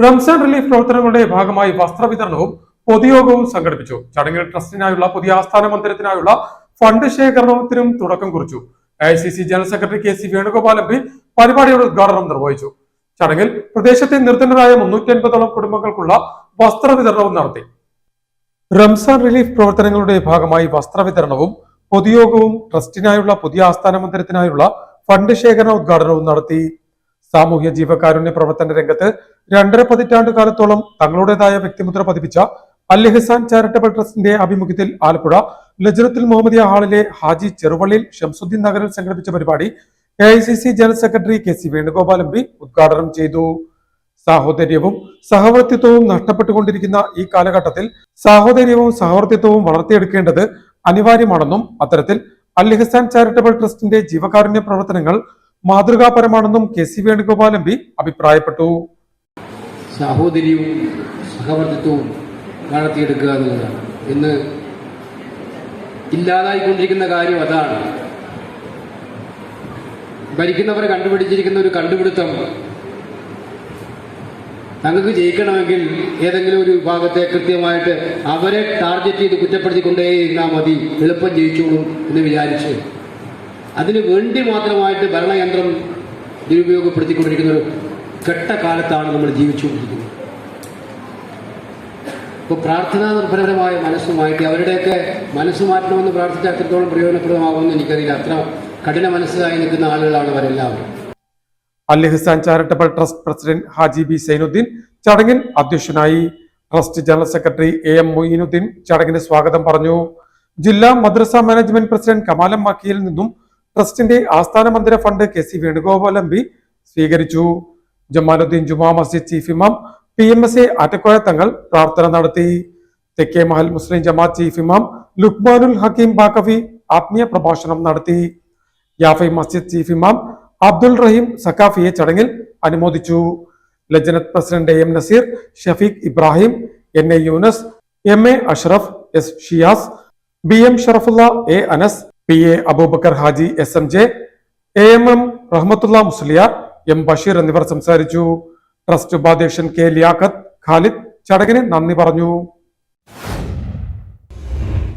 Ramzan relief പ്രവർത്തനങ്ങളുടെ ഭാഗമായി വസ്ത്രവിതരണവും പൊതുയോഗവും സംഘടിപ്പിച്ചു. ചടങ്ങിൽ ട്രസ്റ്റിനായുള്ള പുതിയ ആസ്ഥാന മന്ദിരത്തിനായുള്ള ഫണ്ട് ശേഖരണത്തിനും തുടക്കം കുറിച്ചു. AICC general secretary KC Venugopal MP പരിപാടിയുടെ ഉദ്ഘാടനം നിർവഹിച്ചു. ചടങ്ങിൽ പ്രദേശത്തെ നിർധനരായ 350ഓളം കുടുംബങ്ങൾക്കുള്ള വസ്ത്രവിതരണവും നടത്തി. റംസാൻ റിലീഫ് പ്രവർത്തനങ്ങളുടെ ഭാഗമായി വസ്ത്രവിതരണവും പൊതുയോഗവും ട്രസ്റ്റിനായുള്ള പുതിയ ആസ്ഥാന മന്ദിരത്തിനായുള്ള ഫണ്ട് ശേഖരണ ഉദ്ഘാടനവും നടത്തി. സാമൂഹ്യ ജീവകാരുണ്യ പ്രവർത്തന രംഗത്ത് 2.5 പതിറ്റാണ്ട് കാലത്തോളം തങ്ങളുടേതായ വ്യക്തിമുദ്ര പതിപ്പിച്ച അൽ ഇഹ്സാൻ ചാരിറ്റബിൾ ട്രസ്റ്റിന്റെ ആഭിമുഖ്യത്തിൽ ആലപ്പുഴ ലജ്നത്തുൽ മുഹമ്മദിയ ഹാളിലെ ഹാജി ചെറുവള്ളിൽ ഷംസുദ്ദീൻ നഗറിൽ സംഘടിപ്പിച്ച പരിപാടി AICC general secretary KC Venugopal MP ഉദ്ഘാടനം ചെയ്തു. സാഹോദര്യവും സഹവർത്തിത്വവും നഷ്ടപ്പെട്ടുകൊണ്ടിരിക്കുന്ന ഈ കാലഘട്ടത്തിൽ സാഹോദര്യവും സഹവർത്തിത്വവും വളർത്തിയെടുക്കേണ്ടത് അനിവാര്യമാണെന്നും അത്തരത്തിൽ അൽ ഇഹ്സാൻ ചാരിറ്റബിൾ ട്രസ്റ്റിന്റെ ജീവകാരുണ്യ പ്രവർത്തനങ്ങൾ മാതൃകാപരമാണെന്നും KC വേണുഗോപാൽ MP അഭിപ്രായപ്പെട്ടു. സാഹോദര്യവും സഹവർത്തിത്വവും വളർത്തിയെടുക്കുക എന്നുള്ളതാണ് ഇന്ന് ഇല്ലാതായിക്കൊണ്ടിരിക്കുന്ന കാര്യം. അതാണ് ഭരിക്കുന്നവരെ കണ്ടുപിടിച്ചിരിക്കുന്ന ഒരു കണ്ടുപിടുത്തം. തങ്ങൾക്ക് ജയിക്കണമെങ്കിൽ ഏതെങ്കിലും ഒരു വിഭാഗത്തെ കൃത്യമായിട്ട് അവരെ ടാർഗറ്റ് ചെയ്ത് കുറ്റപ്പെടുത്തിക്കൊണ്ടേയിരുന്നാൽ മതി, എളുപ്പം ജയിച്ചോളും എന്ന് വിചാരിച്ച് അതിനു വേണ്ടി മാത്രമായിട്ട് ഭരണയന്ത്രം ദുരുപയോഗപ്പെടുത്തിക്കൊണ്ടിരിക്കുന്ന ഒരു ഘട്ടകാലത്താണ് നമ്മൾ ജീവിച്ചുകൊണ്ടിരിക്കുന്നത്. ഇപ്പോൾ പ്രാർത്ഥനാ നിർഭരമായ മനസ്സുമായിട്ട് അവരുടെയൊക്കെ മനസ്സ് മാറ്റണമെന്ന് പ്രാർത്ഥിച്ചാൽ എത്രത്തോളം പ്രയോജനപ്രദമാകുമെന്ന് എനിക്കറിയില്ല. അത്ര കഠിന മനസ്സിലായി നിൽക്കുന്ന ആളുകളാണ് അവരെല്ലാവരും. Al Ihsan charitable trust president Haji B Zainuddin ചടങ്ങിൽ അധ്യക്ഷനായി. Trust general secretary AM Moinuddin ചടങ്ങിന് സ്വാഗതം പറഞ്ഞു. ജില്ലാ മദ്രസ മാനേജ്മെന്റ് പ്രസിഡന്റ് കമാലം മക്കിയിൽ നിന്നും ട്രസ്റ്റിന്റെ ആസ്ഥാന മന്ദിര ഫണ്ട് KC വേണുഗോപാൽ MP സ്വീകരിച്ചു. ജമാലുദ്ദീൻ ജുമാ മസ്ജിദ് ചീഫ് ഇമാം PMSA ആറ്റക്കോയ തങ്ങൾ പ്രാർത്ഥന നടത്തി. തെക്കേ മഹൽ മുസ്ലിം ജമാഅത്ത് ചീഫ് ഇമാം ലുക്മാനുൽ ഹക്കീം ബാക്കവി ആത്മീയ പ്രഭാഷണം നടത്തി. യാഫൈ മസ്ജിദ് ചീഫ് ഇമാം അബ്ദുൽ റഹീം സക്കാഫിയെ ചടങ്ങിൽ അനുമോദിച്ചു. Lajnath president AM Naseer, Shafeeq Ibrahim, NA Yoonus, MA Ashraf, S Shiyas, BM Sharafulla, A Anas, PA Aboobacker Haji SMJ, AMM Rahmathulla Musliyar, M Basheer എന്നിവർ സംസാരിച്ചു. ട്രസ്റ്റ് ഉപാധ്യക്ഷൻ K ലിയാഖത്ത് ഖാലിദ് ചടങ്ങിന് നന്ദി പറഞ്ഞു.